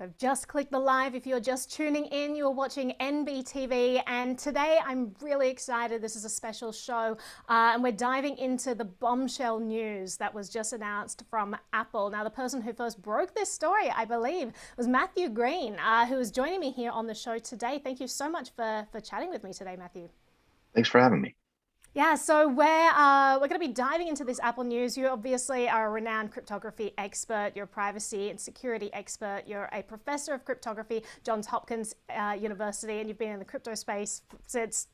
I've just clicked the live. If you're just tuning in, you're watching NBTV, and today I'm really excited. This is a special show, and we're diving into the bombshell news that was just announced from Apple. Now, the person who first broke this story, I believe, was Matthew Green, who is joining me here on the show today. Thank you so much for chatting with me today, Matthew. Thanks for having me. Yeah, so we're going to be diving into this Apple news. You obviously are a renowned cryptography expert. You're a privacy and security expert. You're a professor of cryptography, Johns Hopkins University, and you've been in the crypto space since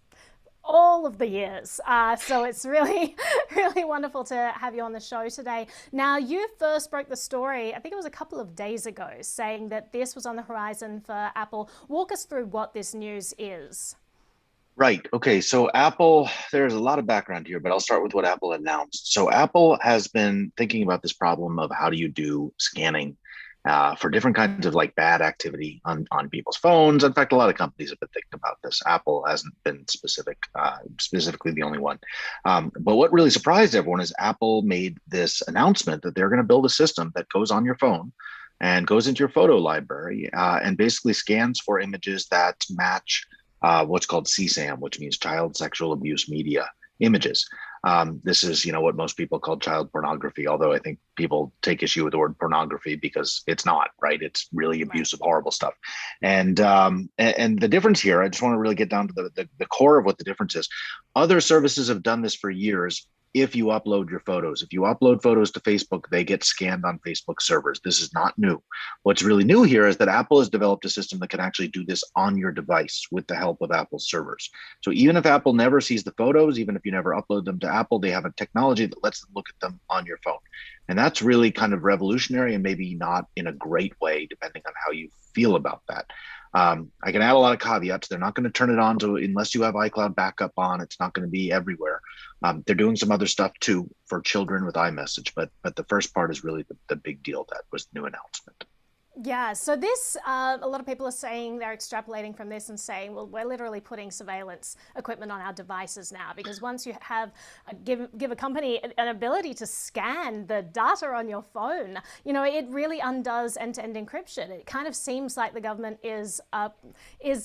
all of the years. So it's really, really wonderful to have you on the show today. Now, you first broke the story, I think it was a couple of days ago, saying that this was on the horizon for Apple. Walk us through what this news is. Right. Okay. So Apple, there's a lot of background here, but I'll start with what Apple announced. So Apple has been thinking about this problem of how do you do scanning for different kinds of like bad activity on people's phones. In fact, a lot of companies have been thinking about this. Apple hasn't been specifically the only one. But what really surprised everyone is Apple made this announcement that they're going to build a system that goes on your phone and goes into your photo library and basically scans for images that match what's called CSAM, which means child sexual abuse media images. This is, what most people call child pornography, although I think people take issue with the word pornography because it's not, right? It's really abusive, horrible stuff. And the difference here, I just want to really get down to the core of what the difference is. Other services have done this for years. If you upload your photos, if you upload photos to Facebook, they get scanned on Facebook servers. This is not new. What's really new here is that Apple has developed a system that can actually do this on your device with the help of Apple servers. So even if Apple never sees the photos, even if you never upload them to Apple, they have a technology that lets them look at them on your phone. And that's really kind of revolutionary and maybe not in a great way, depending on how you feel about that. I can add a lot of caveats. They're not going to turn it on unless you have iCloud backup on. It's not going to be everywhere. They're doing some other stuff too for children with iMessage, but the first part is really the big deal that was the new announcement. Yeah, so this, a lot of people are saying, they're extrapolating from this and saying, well, we're literally putting surveillance equipment on our devices now, because once you have, give a company an ability to scan the data on your phone, it really undoes end-to-end encryption. It kind of seems like the government is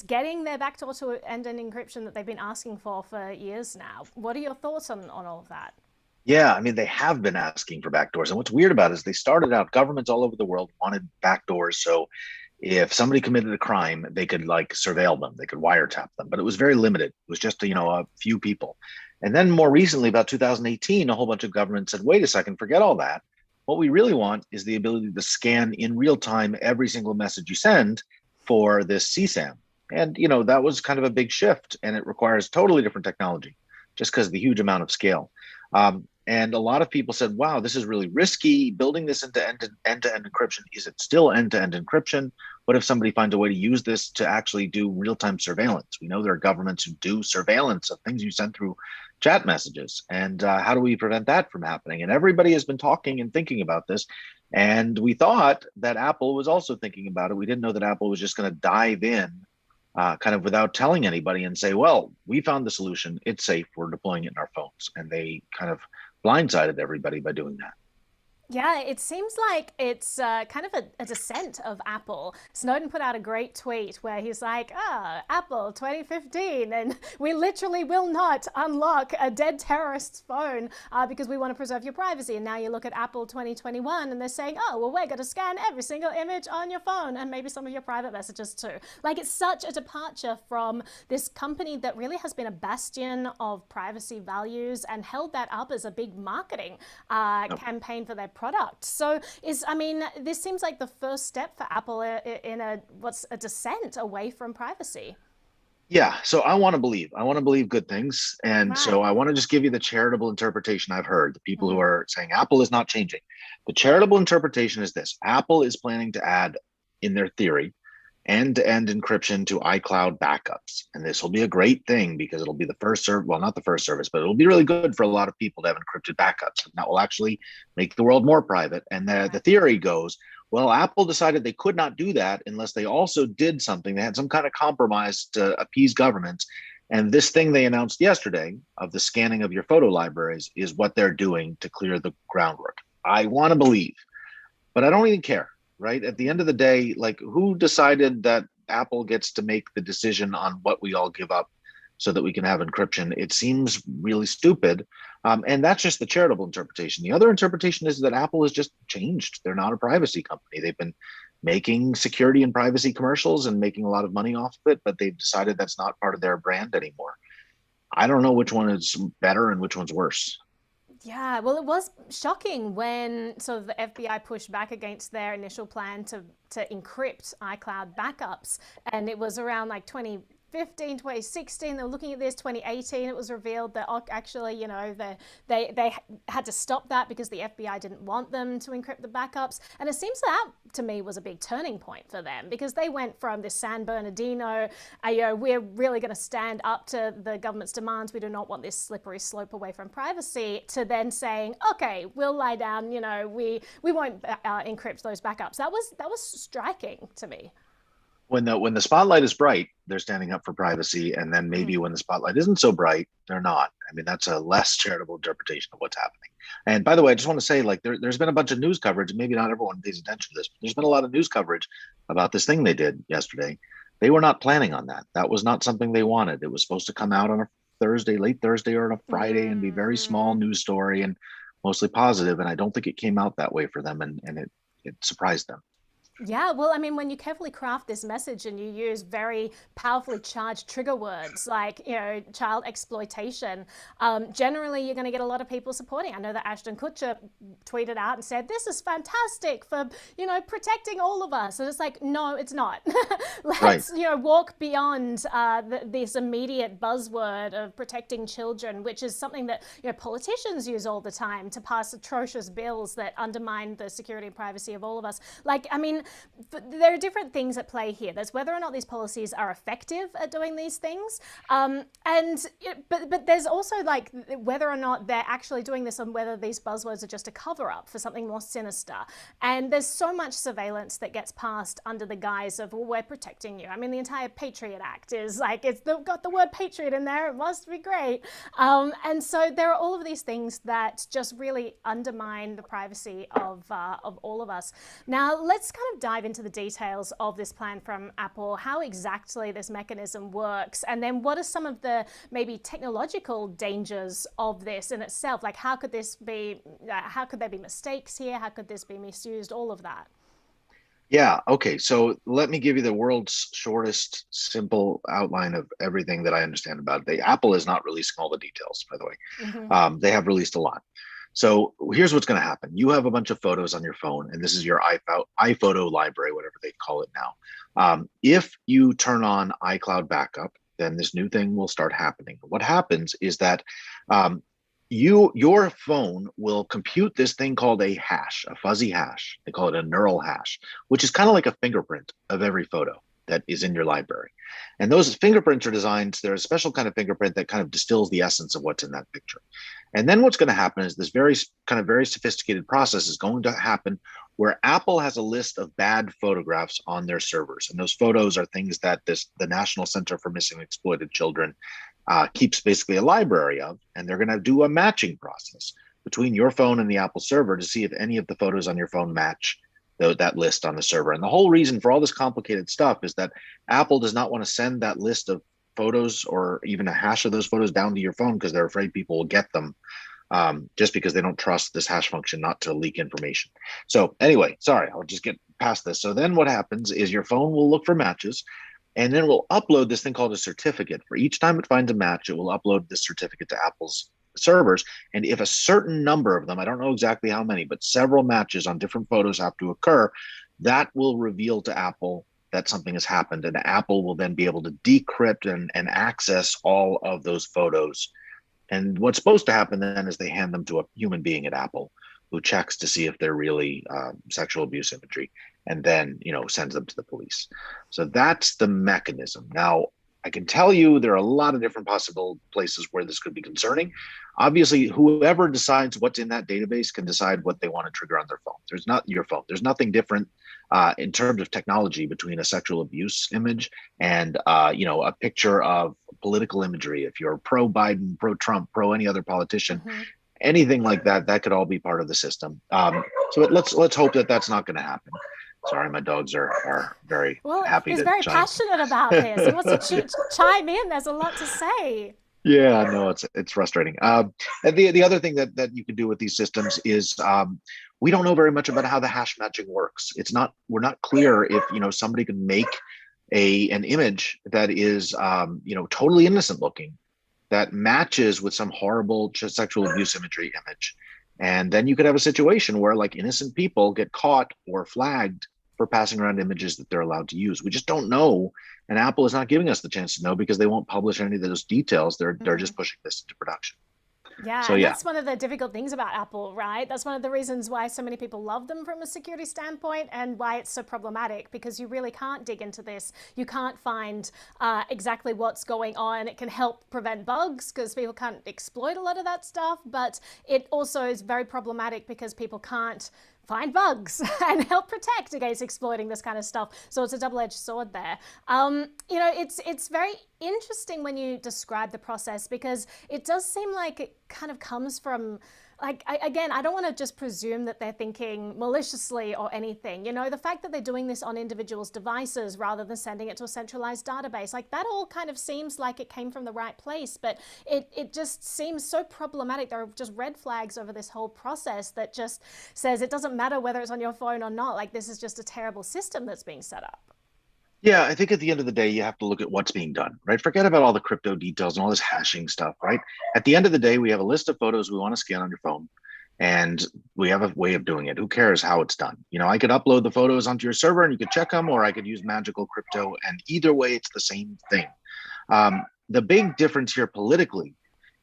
getting their backdoor to end-to-end encryption that they've been asking for years now. What are your thoughts on all of that? Yeah, I mean, they have been asking for backdoors. And what's weird about it is they started out, governments all over the world wanted backdoors. So if somebody committed a crime, they could like surveil them, they could wiretap them, but it was very limited. It was just, a few people. And then more recently, about 2018, a whole bunch of governments said, wait a second, forget all that. What we really want is the ability to scan in real time every single message you send for this CSAM. And, that was kind of a big shift, and it requires totally different technology just because of the huge amount of scale. And a lot of people said, wow, this is really risky building this into end-to-end encryption. Is it still end-to-end encryption? What if somebody finds a way to use this to actually do real-time surveillance? We know there are governments who do surveillance of things you send through chat messages. And how do we prevent that from happening? And everybody has been talking and thinking about this. And we thought that Apple was also thinking about it. We didn't know that Apple was just going to dive in kind of without telling anybody and say, well, we found the solution. It's safe. We're deploying it in our phones. And they kind of blindsided everybody by doing that. Yeah, it seems like it's kind of a descent of Apple. Snowden put out a great tweet where he's like, Apple 2015, and we literally will not unlock a dead terrorist's phone because we want to preserve your privacy. And now you look at Apple 2021 and they're saying, oh, well, we're going to scan every single image on your phone and maybe some of your private messages too. Like, it's such a departure from this company that really has been a bastion of privacy values and held that up as a big marketing campaign for their product. So this seems like the first step for Apple in a descent away from privacy. Yeah, so I want to believe good things. And so Right. I want to just give you the charitable interpretation I've heard, the people who are saying Apple is not changing. The charitable interpretation is this: Apple is planning to add, in their theory, end-to-end encryption to iCloud backups. And this will be a great thing because it'll be the first service, well, not the first service, but it'll be really good for a lot of people to have encrypted backups. And that will actually make the world more private. And the theory goes, well, Apple decided they could not do that unless they also did something. They had some kind of compromise to appease governments. And this thing they announced yesterday of the scanning of your photo libraries is what they're doing to clear the groundwork. I want to believe, but I don't even care. right? At the end of the day, like who decided that Apple gets to make the decision on what we all give up so that we can have encryption? It seems really stupid. And that's just the charitable interpretation. The other interpretation is that Apple has just changed. They're not a privacy company. They've been making security and privacy commercials and making a lot of money off of it, but they've decided that's not part of their brand anymore. I don't know which one is better and which one's worse. Yeah, well, it was shocking when sort of the FBI pushed back against their initial plan to encrypt iCloud backups. And it was around like 2015, 2016, they were looking at this. 2018, it was revealed that actually, they had to stop that because the FBI didn't want them to encrypt the backups. And it seems that to me was a big turning point for them, because they went from this San Bernardino, we're really going to stand up to the government's demands, we do not want this slippery slope away from privacy, to then saying, okay, we'll lie down, we won't encrypt those backups. That was striking to me. When the spotlight is bright, they're standing up for privacy, and then maybe when the spotlight isn't so bright, they're not. I mean, that's a less charitable interpretation of what's happening. And by the way, I just want to say, like, there's been a bunch of news coverage, and maybe not everyone pays attention to this, but there's been a lot of news coverage about this thing they did yesterday. They were not planning on that. That was not something they wanted. It was supposed to come out on a Thursday, late Thursday, or on a Friday, and be a very small news story and mostly positive. And I don't think it came out that way for them, and it surprised them. Yeah, well, I mean, when you carefully craft this message and you use very powerfully charged trigger words like, child exploitation, generally you're going to get a lot of people supporting. I know that Ashton Kutcher tweeted out and said, this is fantastic for, protecting all of us. And it's like, no, it's not. Let's, Right. walk beyond this immediate buzzword of protecting children, which is something that, politicians use all the time to pass atrocious bills that undermine the security and privacy of all of us. Like, I mean, but there are different things at play here. There's whether or not these policies are effective at doing these things, but there's also like whether or not they're actually doing this, and whether these buzzwords are just a cover-up for something more sinister. And there's so much surveillance that gets passed under the guise of, well, we're protecting you. I mean, the entire Patriot Act is like, got the word patriot in there. It must be great. And so there are all of these things that just really undermine the privacy of all of us. Now, let's kind of dive into the details of this plan from Apple, how exactly this mechanism works, and then what are some of the maybe technological dangers of this in itself? Like, how could there be mistakes here? How could this be misused? All of that. Yeah. Okay. So let me give you the world's shortest, simple outline of everything that I understand about it. Apple is not releasing all the details, by the way. They have released a lot. So here's what's going to happen. You have a bunch of photos on your phone, and this is your iPhoto library, whatever they call it now. If you turn on iCloud backup, then this new thing will start happening. What happens is that your phone will compute this thing called a hash, a fuzzy hash. They call it a neural hash, which is kind of like a fingerprint of every photo that is in your library. And those fingerprints are designed, they're a special kind of fingerprint that kind of distills the essence of what's in that picture. And then what's going to happen is this very sophisticated process is going to happen where Apple has a list of bad photographs on their servers. And those photos are things that the National Center for Missing and Exploited Children keeps basically a library of. And they're going to do a matching process between your phone and the Apple server to see if any of the photos on your phone match that list on the server. And the whole reason for all this complicated stuff is that Apple does not want to send that list of photos or even a hash of those photos down to your phone because they're afraid people will get them, just because they don't trust this hash function not to leak information. So anyway, sorry, I'll just get past this. So then what happens is your phone will look for matches, and then it will upload this thing called a certificate. For each time it finds a match, it will upload this certificate to Apple's servers. And if a certain number of them, I don't know exactly how many, but several matches on different photos have to occur, that will reveal to Apple that something has happened. And Apple will then be able to decrypt and access all of those photos. And what's supposed to happen then is they hand them to a human being at Apple who checks to see if they're really sexual abuse imagery, and then sends them to the police. So that's the mechanism. Now, I can tell you there are a lot of different possible places where this could be concerning. Obviously, whoever decides what's in that database can decide what they want to trigger on their phone. There's not your phone. There's nothing different in terms of technology between a sexual abuse image and a picture of political imagery. If you're pro Biden, pro Trump, pro any other politician, anything like that, that could all be part of the system. So let's hope that that's not going to happen. Sorry, my dogs are very Well, happy he's to very chime. passionate about this. He wants to Yeah. chime in. There's a lot to say. Yeah, no, it's frustrating. And the other thing that you can do with these systems is we don't know very much about how the hash matching works. We're not clear if somebody can make an image that is totally innocent looking, that matches with some horrible sexual abuse imagery image. And then you could have a situation where like innocent people get caught or flagged for passing around images that they're allowed to use. We just don't know. And Apple is not giving us the chance to know because they won't publish any of those details. They're just pushing this into production. Yeah, So and yeah. that's one of the difficult things about Apple, right? That's one of the reasons why so many people love them from a security standpoint and why it's so problematic, because you really can't dig into this. You can't find exactly what's going on. It can help prevent bugs because people can't exploit a lot of that stuff, but it also is very problematic because people can't find bugs and help protect against exploiting this kind of stuff. So it's a double-edged sword there. It's very interesting when you describe the process, because it does seem like it kind of comes from, like, again, I don't want to just presume that they're thinking maliciously or anything. The fact that they're doing this on individuals' devices rather than sending it to a centralized database, like that all kind of seems like it came from the right place, but it just seems so problematic. There are just red flags over this whole process that just says it doesn't matter whether it's on your phone or not. Like, this is just a terrible system that's being set up. Yeah, I think at the end of the day, you have to look at what's being done, right? Forget about all the crypto details and all this hashing stuff, right? At the end of the day, we have a list of photos we want to scan on your phone, and we have a way of doing it. Who cares how it's done? I could upload the photos onto your server and you could check them, or I could use magical crypto, and either way, it's the same thing. The big difference here politically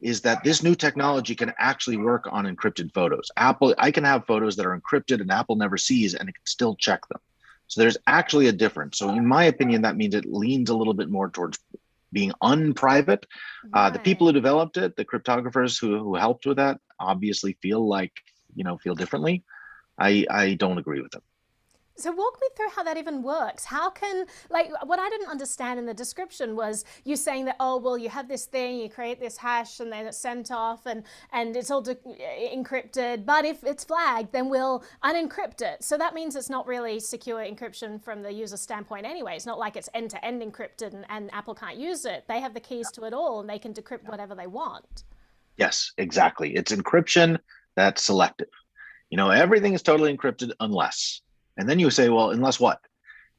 is that this new technology can actually work on encrypted photos. I can have photos that are encrypted and Apple never sees, and it can still check them. So there's actually a difference. So in my opinion, that means it leans a little bit more towards being unprivate. Right. The people who developed it, the cryptographers who helped with that, obviously feel differently. I don't agree with them. So walk me through how that even works. How can, like, what I didn't understand in the description was you saying that, oh, well, you have this thing, you create this hash, and then it's sent off, and it's all encrypted. But if it's flagged, then we'll unencrypt it. So that means it's not really secure encryption from the user standpoint anyway. It's not like it's end-to-end encrypted and Apple can't use it. They have the keys to it all, and they can decrypt whatever they want. Yes, exactly. It's encryption that's selective. Everything is totally encrypted unless. And then you say, well, unless what?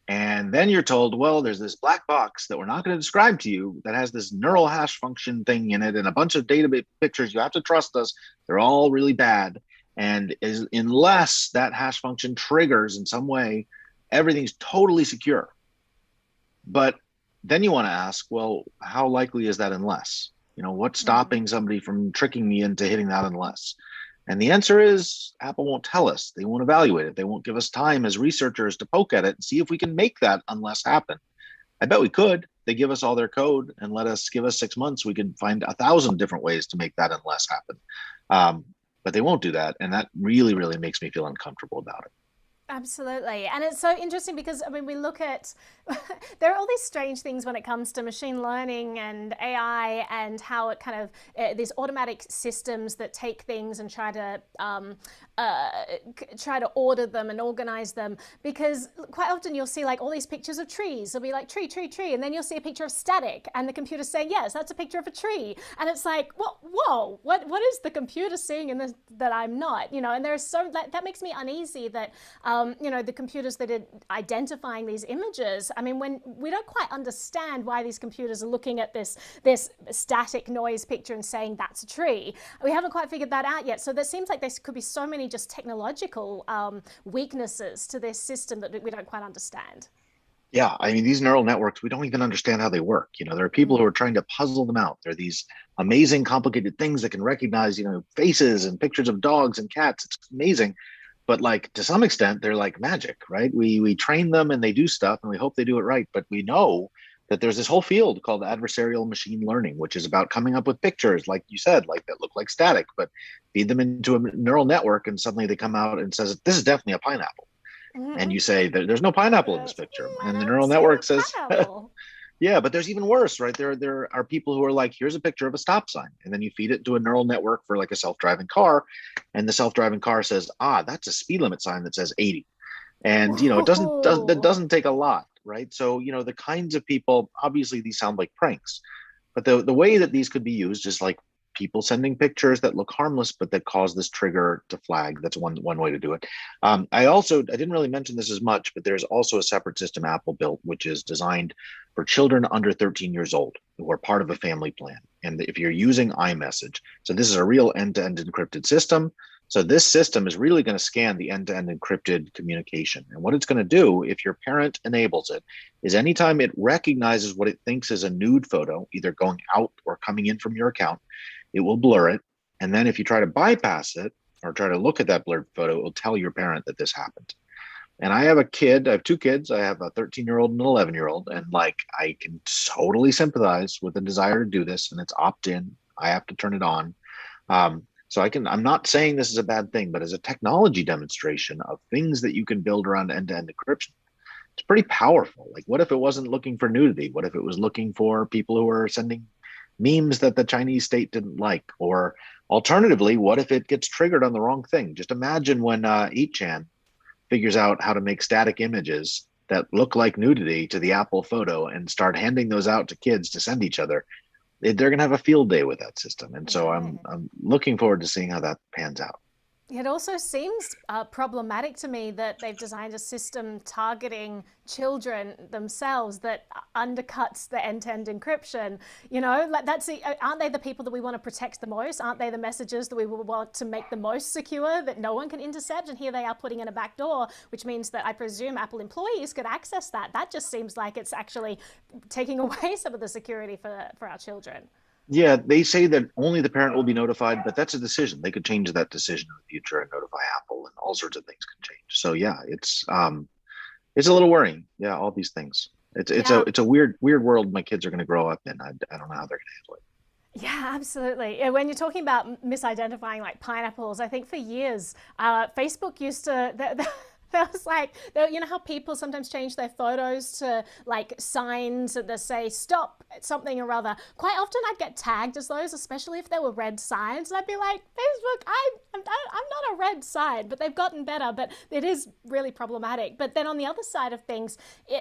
And then you're told, well, there's this black box that we're not going to describe to you that has this neural hash function thing in it and a bunch of database pictures. You have to trust us. They're all really bad. And unless that hash function triggers in some way, everything's totally secure. But then you want to ask, well, how likely is that unless? What's stopping somebody from tricking me into hitting that unless? And the answer is Apple won't tell us. They won't evaluate it. They won't give us time as researchers to poke at it and see if we can make that unless happen. I bet we could. They give us all their code and give us 6 months. We could find 1,000 different ways to make that unless happen. But they won't do that. And that really, really makes me feel uncomfortable about it. Absolutely. And it's so interesting because, we look at, there are all these strange things when it comes to machine learning and AI and how it kind of, these automatic systems that take things and try to order them and organize them. Because quite often you'll see like all these pictures of trees. It'll be like tree, tree, tree. And then you'll see a picture of static and the computer's saying, yes, that's a picture of a tree. And it's like, whoa, what is the computer seeing in this that I'm not? And there's that makes me uneasy that, the computers that are identifying these images, when we don't quite understand why these computers are looking at this static noise picture and saying that's a tree. We haven't quite figured that out yet. So there seems like there could be so many just technological weaknesses to this system that we don't quite understand. Yeah, these neural networks, we don't even understand how they work. There are people who are trying to puzzle them out. There are these amazing, complicated things that can recognize, faces and pictures of dogs and cats. It's amazing. But like to some extent, they're like magic, right? We train them and they do stuff and we hope they do it right. But we know that there's this whole field called adversarial machine learning, which is about coming up with pictures, like you said, like that look like static, but feed them into a neural network and suddenly they come out and says, this is definitely a pineapple. Mm-hmm. And you say, there's no pineapple in this picture. And the neural network says, yeah, but there's even worse, right? There are people who are like, here's a picture of a stop sign. And then you feed it to a neural network for like a self-driving car. And the self-driving car says, that's a speed limit sign that says 80. And that Ooh. doesn't take a lot, right? So the kinds of people, obviously these sound like pranks, but the way that these could be used is like people sending pictures that look harmless but that cause this trigger to flag. That's one way to do it. I didn't really mention this as much, but there's also a separate system Apple built which is designed for children under 13 years old who are part of a family plan. And if you're using iMessage, so this is a real end-to-end encrypted system. So this system is really going to scan the end-to-end encrypted communication. And what it's going to do, if your parent enables it, is anytime it recognizes what it thinks is a nude photo, either going out or coming in from your account, it will blur it. And then if you try to bypass it or try to look at that blurred photo, it will tell your parent that this happened. And I have two kids. I have a 13-year-old and an 11-year-old. And like, I can totally sympathize with the desire to do this. And it's opt in. I have to turn it on. I'm not saying this is a bad thing, but as a technology demonstration of things that you can build around end-to-end encryption, it's pretty powerful. Like, what if it wasn't looking for nudity? What if it was looking for people who are sending memes that the Chinese state didn't like? Or alternatively, what if it gets triggered on the wrong thing? Just imagine when 8chan figures out how to make static images that look like nudity to the Apple photo and start handing those out to kids to send each other. They're going to have a field day with that system. And so Right. I'm looking forward to seeing how that pans out. It also seems problematic to me that they've designed a system targeting children themselves that undercuts the end-to-end encryption. Like aren't they the people that we want to protect the most? Aren't they the messages that we want to make the most secure that no one can intercept? And here they are putting in a backdoor, which means that I presume Apple employees could access that. That just seems like it's actually taking away some of the security for our children. Yeah, they say that only the parent will be notified, but that's a decision. They could change that decision in the future and notify Apple, and all sorts of things can change. So yeah, it's a little worrying. Yeah, all these things. Yeah. It's a weird world my kids are going to grow up in. I don't know how they're going to handle it. Yeah, absolutely. Yeah, when you're talking about misidentifying like pineapples, I think for years, Facebook used to. That was like, you know how people sometimes change their photos to like signs that they say stop something or other. Quite often I'd get tagged as those, especially if they were red signs. And I'd be like, Facebook, I'm not a red sign, but they've gotten better. But it is really problematic. But then on the other side of things,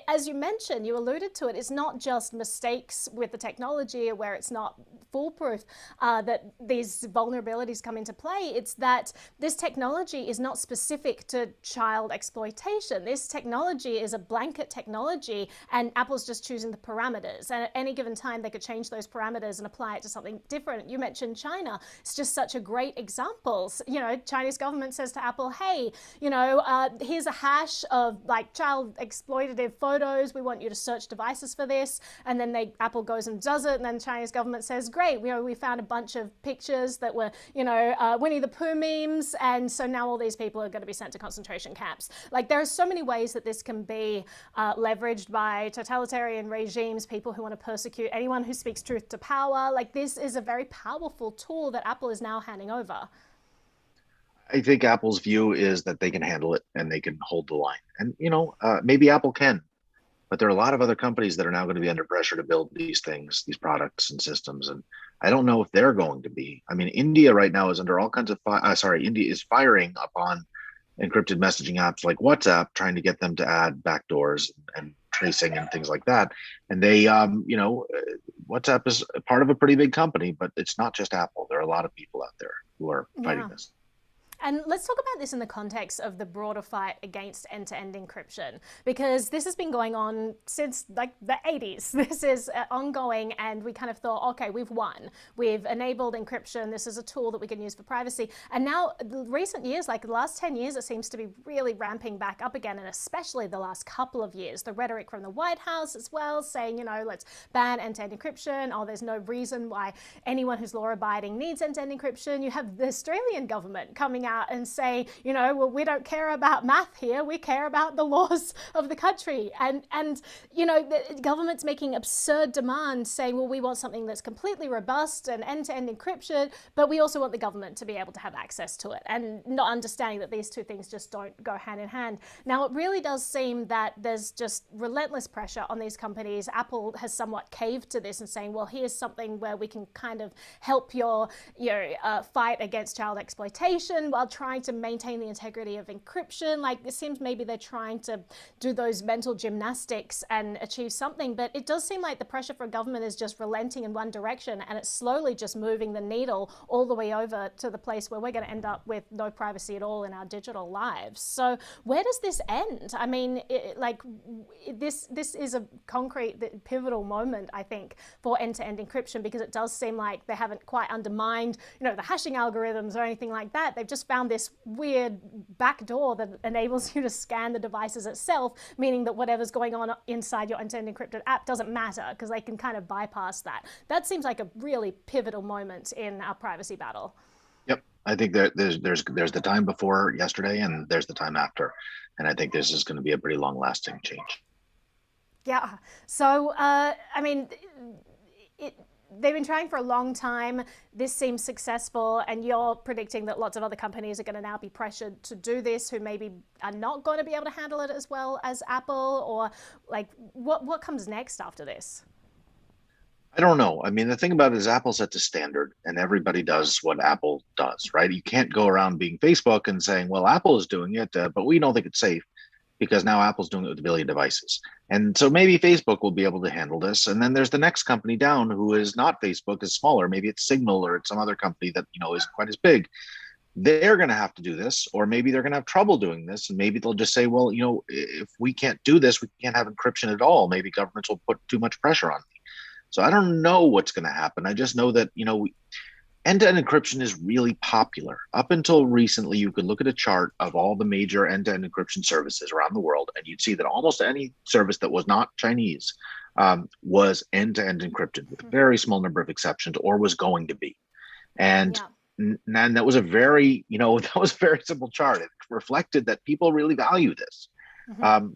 as you mentioned, you alluded to it, it's not just mistakes with the technology where it's not foolproof that these vulnerabilities come into play. It's that this technology is not specific to child exploitation. This technology is a blanket technology, and Apple's just choosing the parameters. And at any given time, they could change those parameters and apply it to something different. You mentioned China. It's just such a great example. Chinese government says to Apple, hey, here's a hash of like child exploitative photos. We want you to search devices for this. And then Apple goes and does it. And then Chinese government says, great, we found a bunch of pictures that were, Winnie the Pooh memes. And so now all these people are going to be sent to concentration camps. Like, there are so many ways that this can be leveraged by totalitarian regimes, people who want to persecute anyone who speaks truth to power. Like, this is a very powerful tool that Apple is now handing over. I think Apple's view is that they can handle it and they can hold the line. And maybe Apple can, but there are a lot of other companies that are now going to be under pressure to build these things, these products and systems. And I don't know if they're going to be. I mean, India right now is under all kinds of India is firing upon encrypted messaging apps like WhatsApp, trying to get them to add backdoors and tracing and things like that. And WhatsApp is part of a pretty big company, but it's not just Apple. There are a lot of people out there who are fighting Yeah. this. And let's talk about this in the context of the broader fight against end-to-end encryption, because this has been going on since like the 80s. This is ongoing, and we kind of thought, okay, we've won. We've enabled encryption. This is a tool that we can use for privacy. And now the recent years, like the last 10 years, it seems to be really ramping back up again, and especially the last couple of years. The rhetoric from the White House as well, saying, let's ban end-to-end encryption. Oh, there's no reason why anyone who's law-abiding needs end-to-end encryption. You have the Australian government coming out and say, well, we don't care about math here. We care about the laws of the country. And the government's making absurd demands saying, well, we want something that's completely robust and end-to-end encryption, but we also want the government to be able to have access to it, and not understanding that these two things just don't go hand in hand. Now, it really does seem that there's just relentless pressure on these companies. Apple has somewhat caved to this and saying, well, here's something where we can kind of help your fight against child exploitation. while trying to maintain the integrity of encryption. Like, it seems maybe they're trying to do those mental gymnastics and achieve something, but it does seem like the pressure for government is just relenting in one direction, and it's slowly just moving the needle all the way over to the place where we're going to end up with no privacy at all in our digital lives. So where does this end? I mean, this is a concrete, pivotal moment, I think, for end-to-end encryption, because it does seem like they haven't quite undermined, the hashing algorithms or anything like that. They've just found this weird backdoor that enables you to scan the devices itself, meaning that whatever's going on inside your end-to-end encrypted app doesn't matter, because they can kind of bypass that. That seems like a really pivotal moment in our privacy battle. Yep, I think that there's the time before yesterday, and there's the time after, and I think this is going to be a pretty long-lasting change. Yeah. So, I mean, they've been trying for a long time. This seems successful, and you're predicting that lots of other companies are going to now be pressured to do this, who maybe are not going to be able to handle it as well as Apple, or like what comes next after this? I don't know. I mean, the thing about it is Apple sets a standard and everybody does what Apple does, right? You can't go around being Facebook and saying, well, Apple is doing it, but we don't think it's safe, because now Apple's doing it with a billion devices. And so maybe Facebook will be able to handle this. And then there's the next company down who is not Facebook, is smaller. Maybe it's Signal, or it's some other company that, isn't quite as big. They're going to have to do this, or maybe they're going to have trouble doing this. And maybe they'll just say, well, if we can't do this, we can't have encryption at all. Maybe governments will put too much pressure on me. So I don't know what's going to happen. I just know that, end-to-end encryption is really popular. Up until recently, you could look at a chart of all the major end-to-end encryption services around the world, and you'd see that almost any service that was not Chinese was end-to-end encrypted, with a very small number of exceptions, or was going to be. And and that was a very, that was a very simple chart. It reflected that people really value this.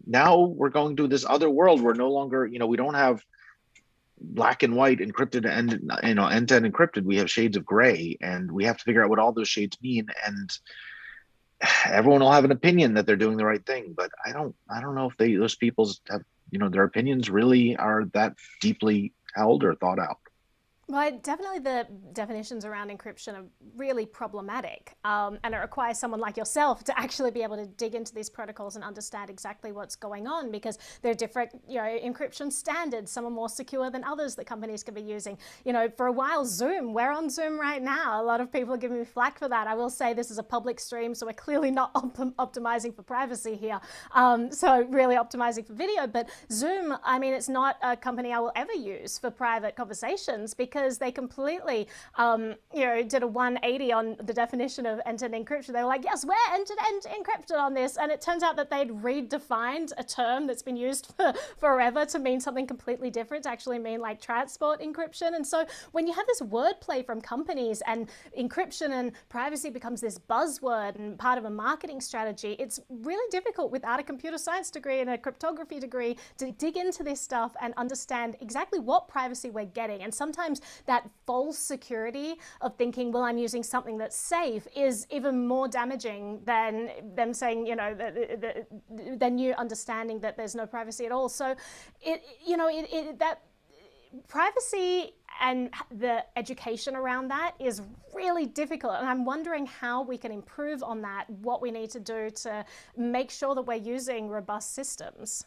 Now we're going to this other world where no longer, we don't have black and white encrypted and end-to-end encrypted. We have shades of gray, and we have to figure out what all those shades mean. And everyone will have an opinion that they're doing the right thing, but I don't know if those people's have, their opinions really are that deeply held or thought out. Well, definitely the definitions around encryption are really problematic, and it requires someone like yourself to actually be able to dig into these protocols and understand exactly what's going on, because there are different, encryption standards. Some are more secure than others that companies can be using. For a while, Zoom, we're on Zoom right now. A lot of people are giving me flack for that. I will say this is a public stream, so we're clearly not optimizing for privacy here. So really optimizing for video. But Zoom, I mean, it's not a company I will ever use for private conversations, because they completely, did a 180 on the definition of end-to-end encryption. They were like, yes, we're end-to-end encrypted on this. And it turns out that they'd redefined a term that's been used for forever to mean something completely different, to actually mean like transport encryption. And so when you have this wordplay from companies, and encryption and privacy becomes this buzzword and part of a marketing strategy, it's really difficult without a computer science degree and a cryptography degree to dig into this stuff and understand exactly what privacy we're getting. And sometimes that false security of thinking, well, I'm using something that's safe, is even more damaging than them saying, than you understanding that there's no privacy at all. So that privacy and the education around that is really difficult. And I'm wondering how we can improve on that, what we need to do to make sure that we're using robust systems.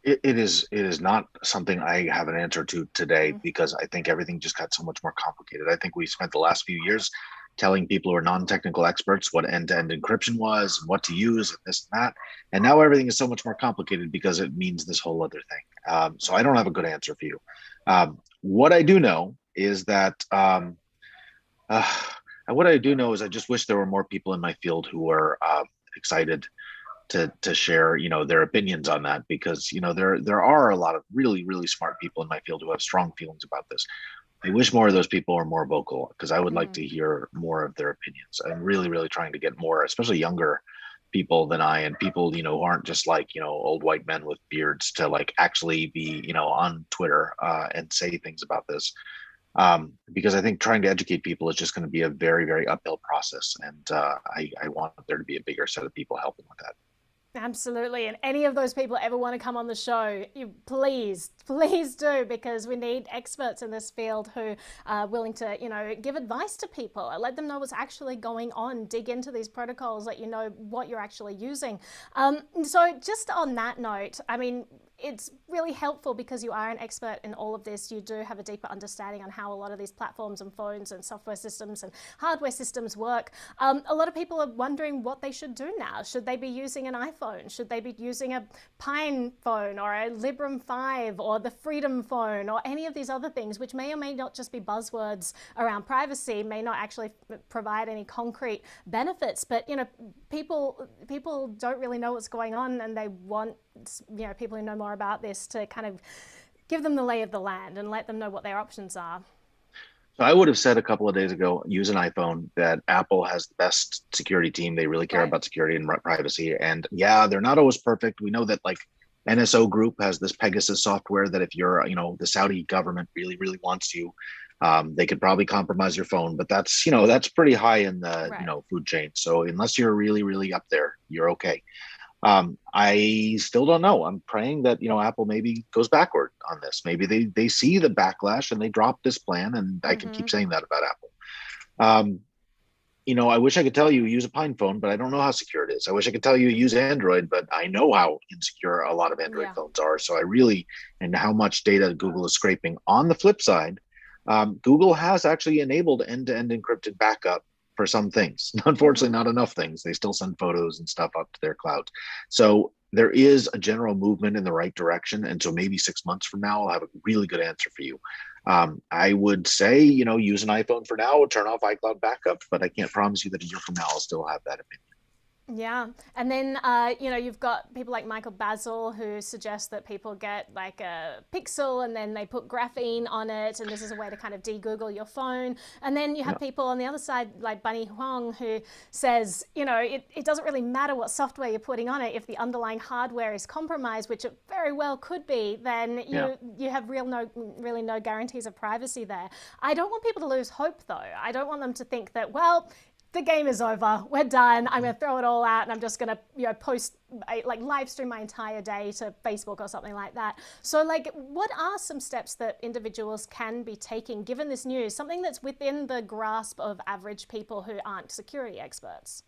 It is not something I have an answer to today, because I think everything just got so much more complicated. I think we spent the last few years telling people who are non-technical experts what end-to-end encryption was and what to use and this and that. And now everything is so much more complicated because it means this whole other thing. So I don't have a good answer for you. What I do know is that I just wish there were more people in my field who were excited to share, their opinions on that, because, there are a lot of really, really smart people in my field who have strong feelings about this. I wish more of those people are more vocal, because I would like to hear more of their opinions. I'm really, really trying to get more, especially younger people than I, and people, who aren't just like, old white men with beards, to like actually be, on Twitter and say things about this. Because I think trying to educate people is just going to be a very, very uphill process. And I want there to be a bigger set of people helping with that. Absolutely. And any of those people ever want to come on the show, you please do, because we need experts in this field who are willing to, give advice to people, let them know what's actually going on, dig into these protocols, let you know what you're actually using. So just on that note, I mean, it's really helpful because you are an expert in all of this. You do have a deeper understanding on how a lot of these platforms and phones and software systems and hardware systems work. A lot of people are wondering what they should do now. Should they be using an iPhone? Should they be using a Pine phone or a Librem 5 or the Freedom phone or any of these other things, which may or may not just be buzzwords around privacy, may not actually provide any concrete benefits. But people don't really know what's going on, and they want people who know more about this to kind of give them the lay of the land and let them know what their options are. So I would have said a couple of days ago, use an iPhone, that Apple has the best security team. They really care about security and privacy. And yeah, they're not always perfect. We know that like NSO Group has this Pegasus software that if you're, the Saudi government really, really wants you, they could probably compromise your phone, but that's pretty high in the, food chain. So unless you're really, really up there, you're okay. I still don't know. I'm praying that, Apple maybe goes backward on this. Maybe they see the backlash and they drop this plan, and I can keep saying that about Apple. I wish I could tell you use a Pine phone, but I don't know how secure it is. I wish I could tell you use Android, but I know how insecure a lot of Android phones are. So and how much data Google is scraping. On the flip side, Google has actually enabled end-to-end encrypted backup for some things. Unfortunately, not enough things. They still send photos and stuff up to their clouds. So there is a general movement in the right direction. And so maybe 6 months from now, I'll have a really good answer for you. I would say, use an iPhone for now, turn off iCloud backup, but I can't promise you that a year from now, I'll still have that opinion. Yeah. And then, you've got people like Michael Basil who suggest that people get like a Pixel and then they put graphene on it. And this is a way to kind of de-Google your phone. And then you have people on the other side, like Bunny Huang, who says, it doesn't really matter what software you're putting on it. If the underlying hardware is compromised, which it very well could be, then you have really no guarantees of privacy there. I don't want people to lose hope, though. I don't want them to think that, well, the game is over, we're done, I'm going to throw it all out and I'm just going to post, live stream my entire day to Facebook or something like that. So what are some steps that individuals can be taking given this news, something that's within the grasp of average people who aren't security experts?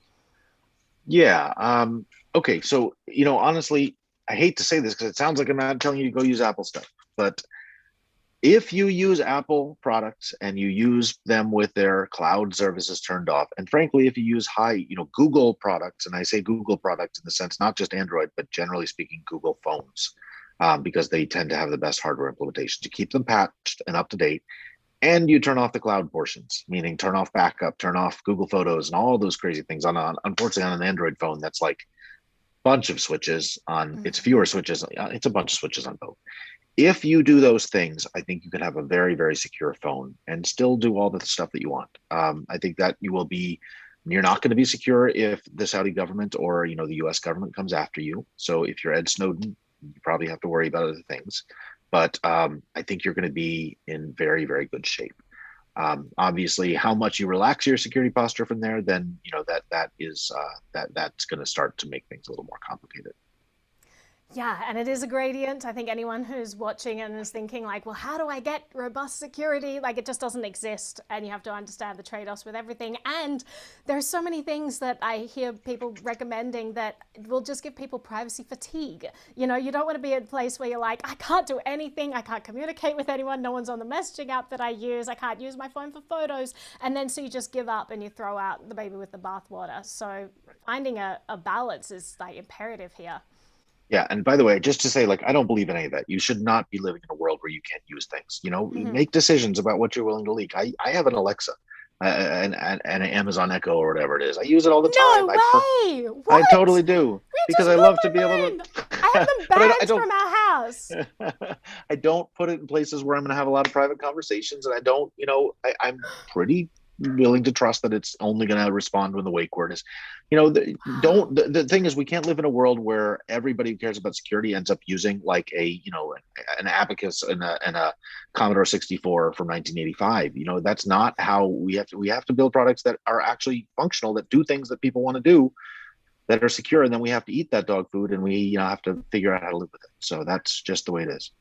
Yeah. Okay. So, honestly, I hate to say this because it sounds like I'm not telling you to go use Apple stuff, but if you use Apple products and you use them with their cloud services turned off, and frankly, if you use Google products, and I say Google products in the sense, not just Android, but generally speaking, Google phones, because they tend to have the best hardware implementation to keep them patched and up to date. And you turn off the cloud portions, meaning turn off backup, turn off Google Photos and all those crazy things unfortunately on an Android phone, that's like a bunch of switches on, it's fewer switches. It's a bunch of switches on both. If you do those things, I think you can have a very, very secure phone and still do all the stuff that you want. I think that you're not going to be secure if the Saudi government or, the US government comes after you. So if you're Ed Snowden, you probably have to worry about other things. But I think you're going to be in very, very good shape. Obviously, how much you relax your security posture from there, then, that's going to start to make things a little more complicated. Yeah, and it is a gradient. I think anyone who's watching and is thinking well, how do I get robust security? It just doesn't exist, and you have to understand the trade-offs with everything. And there are so many things that I hear people recommending that will just give people privacy fatigue. You don't want to be at a place where you're like, I can't do anything, I can't communicate with anyone, no one's on the messaging app that I use, I can't use my phone for photos, and then so you just give up and you throw out the baby with the bathwater. So finding a balance is imperative here. Yeah. And by the way, just to say, I don't believe in any of that. You should not be living in a world where you can't use things. Make decisions about what you're willing to leak. I have an Alexa and an Amazon Echo or whatever it is. I use it all the time. No way! I totally do. Because I love to be able to. I have them banned from our house. I don't put it in places where I'm going to have a lot of private conversations, and I don't. I'm pretty willing to trust that it's only going to respond when the wake word is, the thing is, we can't live in a world where everybody who cares about security ends up using an abacus and a Commodore 64 from 1985. That's not how we have to build products that are actually functional, that do things that people want to do. that are secure, and then we have to eat that dog food, and we have to figure out how to live with it. So that's just the way it is.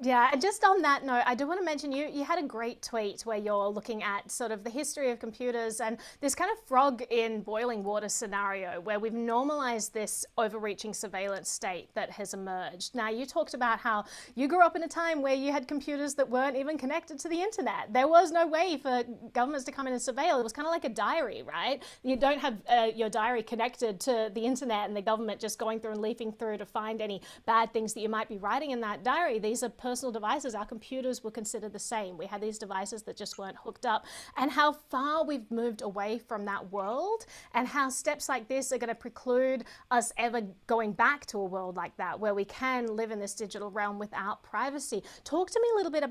Yeah, and just on that note, I do want to mention you had a great tweet where you're looking at sort of the history of computers and this kind of frog in boiling water scenario where we've normalized this overreaching surveillance state that has emerged. Now, you talked about how you grew up in a time where you had computers that weren't even connected to the internet. There was no way for governments to come in and surveil. It was kind of like a diary, right? You don't have your diary connected to the internet and the government just going through and leafing through to find any bad things that you might be writing in that diary. These are personal devices. Our computers were considered the same. We had these devices that just weren't hooked up, and how far we've moved away from that world, and how steps like this are going to preclude us ever going back to a world like that where we can live in this digital realm without privacy. Talk to me a little bit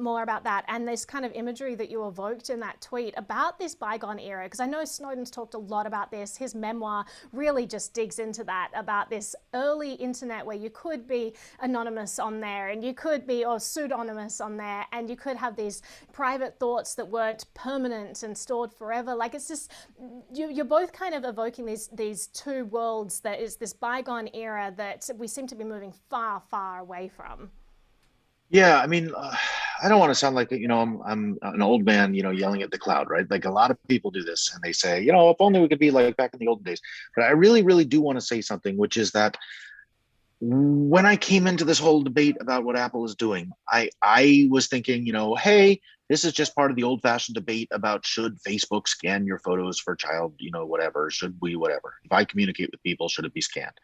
more about that and this kind of imagery that you evoked in that tweet about this bygone era, because I know Snowden's talked a lot about this. His memoir really just digs into that, about this early internet where you could be anonymous on there and you could be or pseudonymous on there, and you could have these private thoughts that weren't permanent and stored forever. Like, it's just you're both kind of evoking these two worlds, that is this bygone era that we seem to be moving far away from. Yeah, I mean, I don't want to sound like I'm an old man, yelling at the cloud, right? Like a lot of people do this, and they say, if only we could be like back in the olden days. But I really, really do want to say something, which is that when I came into this whole debate about what Apple is doing, I was thinking, hey, this is just part of the old fashioned debate about should Facebook scan your photos for child, whatever, should we, whatever. If I communicate with people, should it be scanned?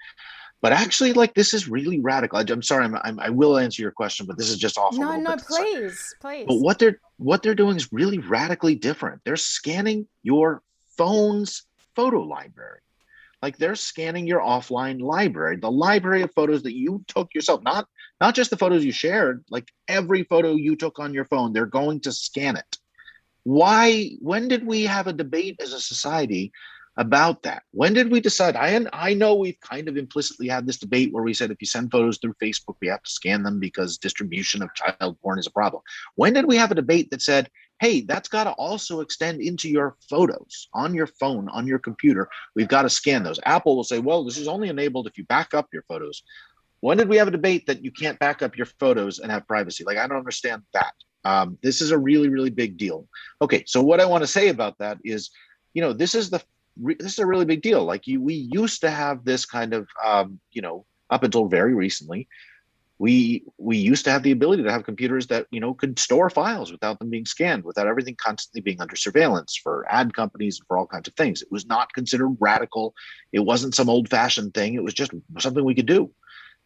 But actually, like, this is really radical. I'm sorry, I will answer your question, but this is just off a No, little no, bit. please, But please. what they're doing is really radically different. They're scanning your phone's photo library. Like, they're scanning your offline library, the library of photos that you took yourself, not just the photos you shared, like every photo you took on your phone, they're going to scan it. When did we have a debate as a society about that? When did we decide? I know we've kind of implicitly had this debate where we said if you send photos through Facebook, we have to scan them because distribution of child porn is a problem. When did we have a debate that said, hey, that's got to also extend into your photos on your phone, on your computer? We've got to scan those. Apple will say, well, this is only enabled if you back up your photos. When did we have a debate that you can't back up your photos and have privacy? Like, I don't understand that. This is a really, really big deal. Okay, so what I want to say about that is, this is a really big deal. Like, we used to have this kind of, up until very recently, we used to have the ability to have computers that could store files without them being scanned, without everything constantly being under surveillance for ad companies, for all kinds of things. It was not considered radical. It wasn't some old-fashioned thing. It was just something we could do.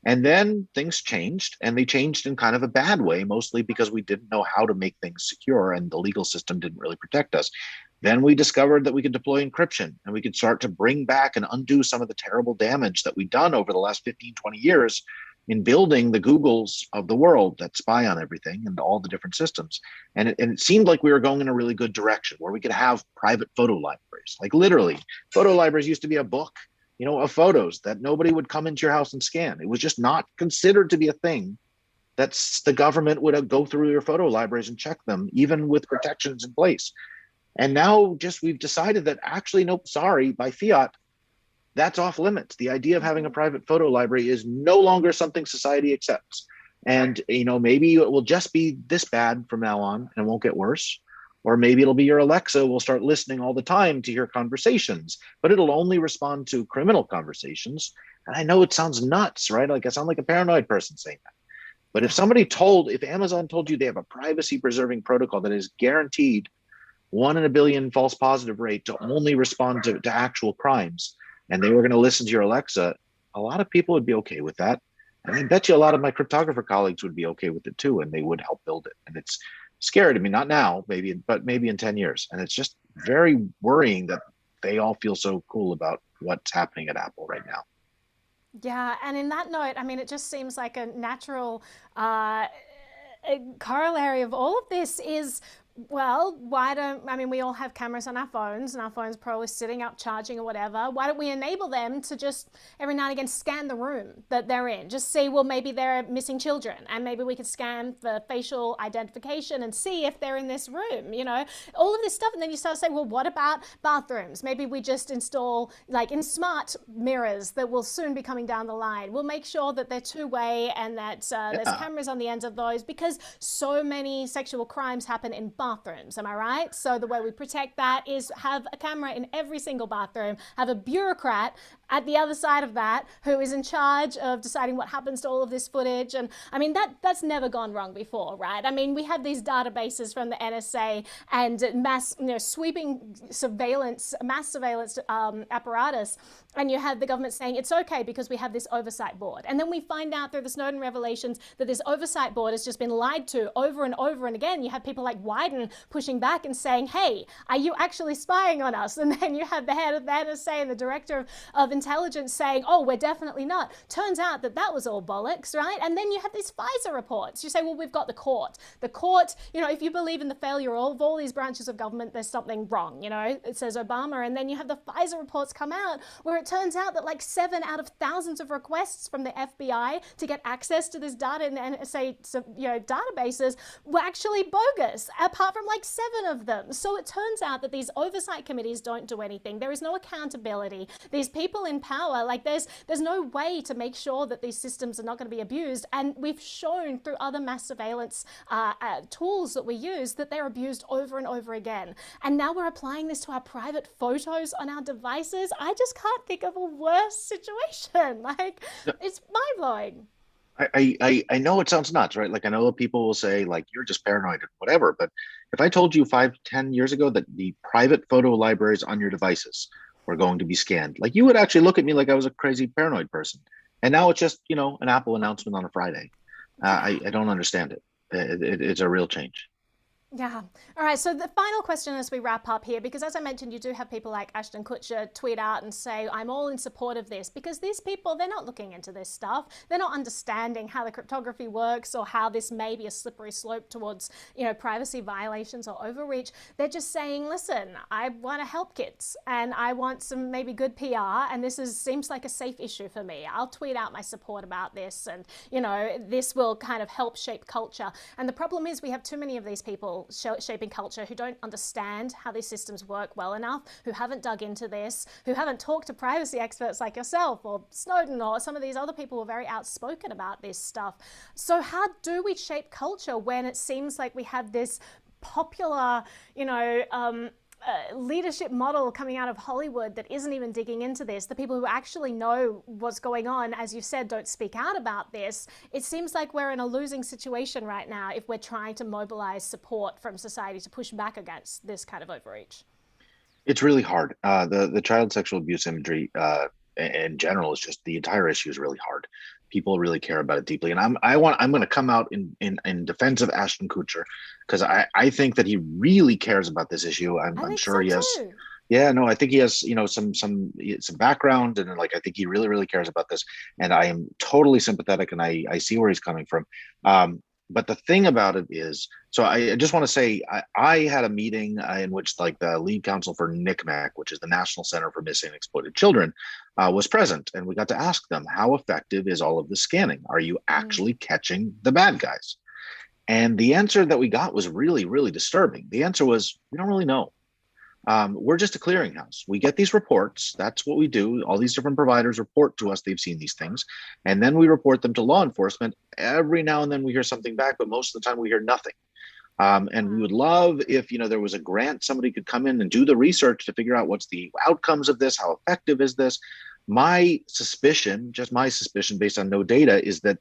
And then things changed, and they changed in kind of a bad way, mostly because we didn't know how to make things secure and the legal system didn't really protect us. Then we discovered that we could deploy encryption, and we could start to bring back and undo some of the terrible damage that we've done over the last 15, 20 years in building the Googles of the world that spy on everything and all the different systems. And it seemed like we were going in a really good direction where we could have private photo libraries. Like, literally, photo libraries used to be a book, of photos that nobody would come into your house and scan. It was just not considered to be a thing that the government would go through your photo libraries and check them, even with protections in place. And now we've decided that actually, nope, sorry, by fiat, that's off limits. The idea of having a private photo library is no longer something society accepts. And, maybe it will just be this bad from now on and it won't get worse. Or maybe it'll be your Alexa will start listening all the time to your conversations, but it'll only respond to criminal conversations. And I know it sounds nuts, right? Like, I sound like a paranoid person saying that. But if Amazon told you they have a privacy preserving protocol that is guaranteed 1 in a billion false positive rate to only respond to actual crimes, and they were going to listen to your Alexa, a lot of people would be okay with that. And I bet you a lot of my cryptographer colleagues would be okay with it too, and they would help build it. And it's scary to me, not now, but maybe in 10 years. And it's just very worrying that they all feel so cool about what's happening at Apple right now. Yeah, and in that note, I mean, it just seems like a natural a corollary of all of this is Well, why don't, I mean, we all have cameras on our phones and our phones probably sitting up charging or whatever. Why don't we enable them to just every now and again scan the room that they're in? Just see, well, maybe they're missing children and maybe we could scan for facial identification and see if they're in this room, all of this stuff. And then you start to say, well, what about bathrooms? Maybe we just install like in smart mirrors that will soon be coming down the line. We'll make sure that they're two-way and that there's Yeah. cameras on the ends of those because so many sexual crimes happen in bathrooms, am I right? So the way we protect that is have a camera in every single bathroom, have a bureaucrat at the other side of that who is in charge of deciding what happens to all of this footage. And I mean, that's never gone wrong before, right? I mean, we have these databases from the NSA and mass, sweeping surveillance, mass surveillance apparatus. And you have the government saying it's okay because we have this oversight board. And then we find out through the Snowden revelations that this oversight board has just been lied to over and over and again. You have people like Wyden pushing back and saying, hey, are you actually spying on us? And then you have the head of the NSA and the director of intelligence saying, oh, we're definitely not. Turns out that was all bollocks, right? And then you have these FISA reports. You say, well, we've got the court. The court, if you believe in the failure of all these branches of government, there's something wrong, it says Obama. And then you have the FISA reports come out where it turns out that like 7 out of thousands of requests from the FBI to get access to this data in NSA, databases were actually bogus, apart from like 7 of them. So it turns out that these oversight committees don't do anything. There is no accountability. These people in power, like there's no way to make sure that these systems are not going to be abused. And we've shown through other mass surveillance tools that we use that they're abused over and over again. And now we're applying this to our private photos on our devices. I just can't think of a worse situation. Like, it's mind-blowing. I know it sounds nuts, right? Like I know that people will say like you're just paranoid or whatever, but if I told you 5, 10 years ago that the private photo libraries on your devices were going to be scanned, like you would actually look at me like I was a crazy paranoid person. And now it's just an Apple announcement on a Friday. I don't understand it. It's a real change. Yeah. All right. So the final question as we wrap up here, because as I mentioned, you do have people like Ashton Kutcher tweet out and say, I'm all in support of this, because these people, they're not looking into this stuff. They're not understanding how the cryptography works or how this may be a slippery slope towards, privacy violations or overreach. They're just saying, listen, I want to help kids and I want some maybe good PR. And seems like a safe issue for me. I'll tweet out my support about this. And, this will kind of help shape culture. And the problem is we have too many of these people shaping culture who don't understand how these systems work well enough, who haven't dug into this, who haven't talked to privacy experts like yourself or Snowden or some of these other people who are very outspoken about this stuff. So how do we shape culture when it seems like we have this popular, leadership model coming out of Hollywood that isn't even digging into this? The people who actually know what's going on, as you said, don't speak out about this. It seems like we're in a losing situation right now if we're trying to mobilize support from society to push back against this kind of overreach. It's really hard. The child sexual abuse imagery in general is just the entire issue is really hard. People really care about it deeply, and I'm going to come out in defense of Ashton Kutcher because I think that he really cares about this issue. I'm think sure so he has. too. Yeah, no, I think he has some background, and like I think he really cares about this, and I am totally sympathetic, and I see where he's coming from. But the thing about it is, so I just want to say, I had a meeting in which like the lead counsel for NCMEC, which is the National Center for Missing and Exploited Children, was present. And we got to ask them, how effective is all of the scanning? Are you actually catching the bad guys? And the answer that we got was really disturbing. The answer was, we don't really know. We're just a clearinghouse. We get these reports. That's what we do. All these different providers report to us they've seen these things. And then we report them to law enforcement. Every now and then we hear something back, but most of the time we hear nothing. And we would love if, there was a grant, somebody could come in and do the research to figure out what's the outcomes of this, how effective is this. My suspicion, just my suspicion based on no data, is that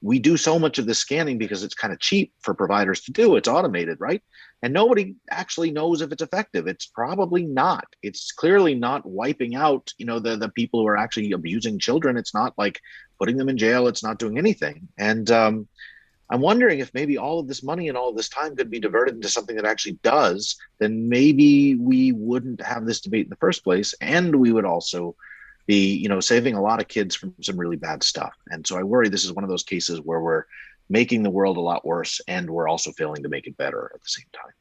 we do so much of the scanning because it's kind of cheap for providers to do. It's automated, right? And nobody actually knows if it's effective. It's probably not. It's clearly not wiping out, the people who are actually abusing children. It's not like putting them in jail. It's not doing anything. And I'm wondering if maybe all of this money and all of this time could be diverted into something that actually does, then maybe we wouldn't have this debate in the first place. And we would also be, saving a lot of kids from some really bad stuff. And so I worry this is one of those cases where we're making the world a lot worse and we're also failing to make it better at the same time.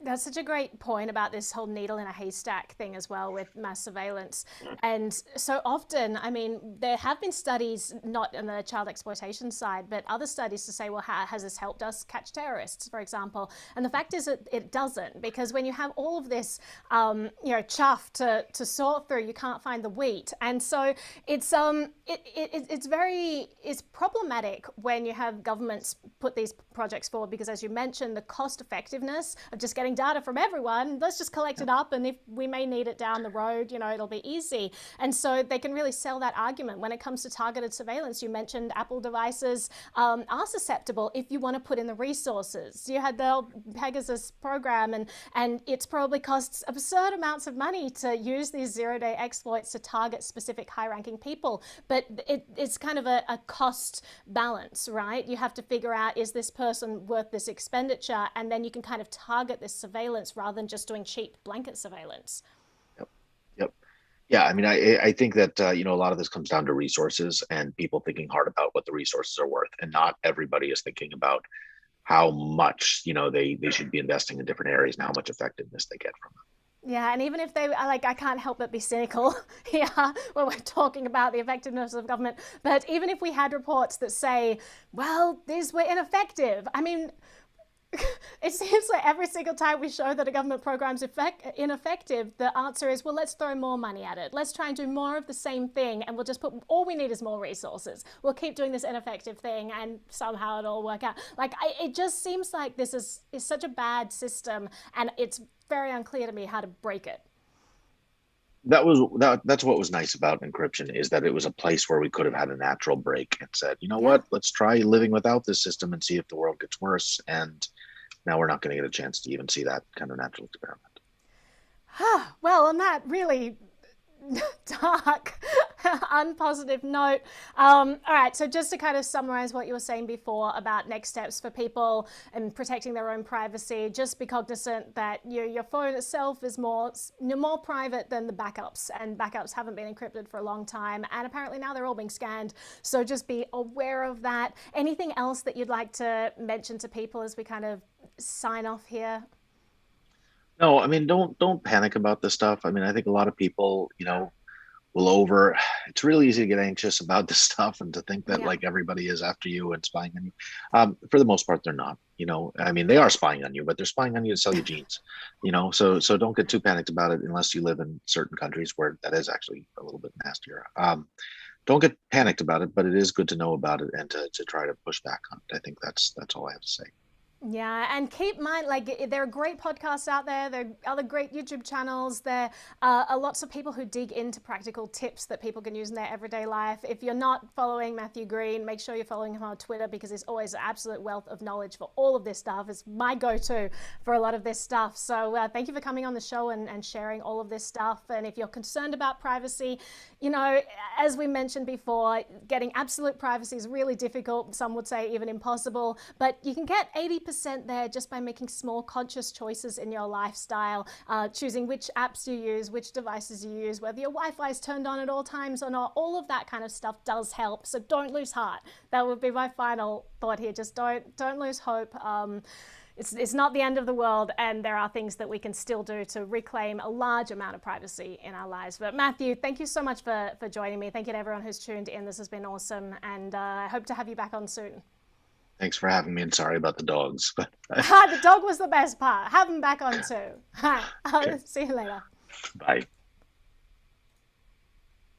That's such a great point about this whole needle in a haystack thing as well with mass surveillance. And so often, I mean, there have been studies, not on the child exploitation side, but other studies to say, well, how has this helped us catch terrorists, for example? And the fact is that it doesn't, because when you have all of this, chaff to sort through, you can't find the wheat. And so it's problematic when you have governments put these projects forward, because as you mentioned, the cost effectiveness of just getting data from everyone, let's just collect it up, and if we may need it down the road, it'll be easy. And so they can really sell that argument. When it comes to targeted surveillance, you mentioned Apple devices are susceptible if you want to put in the resources. You had the Pegasus program, and it's probably costs absurd amounts of money to use these zero-day exploits to target specific high-ranking people. But it's kind of a cost balance, right? You have to figure out, is this person worth this expenditure? And then you can kind of target this surveillance rather than just doing cheap blanket surveillance. Yep. Yeah, I mean, I think that a lot of this comes down to resources and people thinking hard about what the resources are worth, and not everybody is thinking about how much they should be investing in different areas and how much effectiveness they get from them. Yeah, and even if they I can't help but be cynical here when we're talking about the effectiveness of government. But even if we had reports that say, well, these were ineffective, I mean, it seems like every single time we show that a government program's ineffective, the answer is, well, let's throw more money at it. Let's try and do more of the same thing, and we'll just all we need is more resources. We'll keep doing this ineffective thing, and somehow it'll work out. It just seems like this is such a bad system, and it's very unclear to me how to break it. That's what was nice about encryption, is that it was a place where we could have had a natural break and said, what, let's try living without this system and see if the world gets worse. And now we're not going to get a chance to even see that kind of natural experiment. Well, on that really dark, unpositive note. All right, so just to kind of summarize what you were saying before about next steps for people and protecting their own privacy, just be cognizant that your phone itself is more private than the backups, and backups haven't been encrypted for a long time, and apparently now they're all being scanned. So just be aware of that. Anything else that you'd like to mention to people as we kind of sign off here? No, I mean, don't panic about this stuff. I mean, I think a lot of people, it's really easy to get anxious about this stuff and to think that like everybody is after you and spying on you. For the most part, they're not. I mean, they are spying on you, but they're spying on you to sell you jeans. So don't get too panicked about it unless you live in certain countries where that is actually a little bit nastier. Don't get panicked about it, but it is good to know about it and to try to push back on it. I think that's all I have to say. Yeah, and keep in mind, there are great podcasts out there. There are other great YouTube channels. There are lots of people who dig into practical tips that people can use in their everyday life. If you're not following Matthew Green, make sure you're following him on Twitter, because he's always an absolute wealth of knowledge for all of this stuff. It's my go-to for a lot of this stuff. So thank you for coming on the show and sharing all of this stuff. And if you're concerned about privacy, as we mentioned before, getting absolute privacy is really difficult. Some would say even impossible, but you can get 80% there just by making small conscious choices in your lifestyle, choosing which apps you use, which devices you use, whether your Wi-Fi is turned on at all times or not. All of that kind of stuff does help. So don't lose heart. That would be my final thought here. Just don't lose hope. It's not the end of the world, and there are things that we can still do to reclaim a large amount of privacy in our lives. But Matthew, thank you so much for joining me. Thank you to everyone who's tuned in. This has been awesome, and I hope to have you back on soon. Thanks for having me, and sorry about the dogs. But the dog was the best part. Have them back on too. I'll see you later. Bye.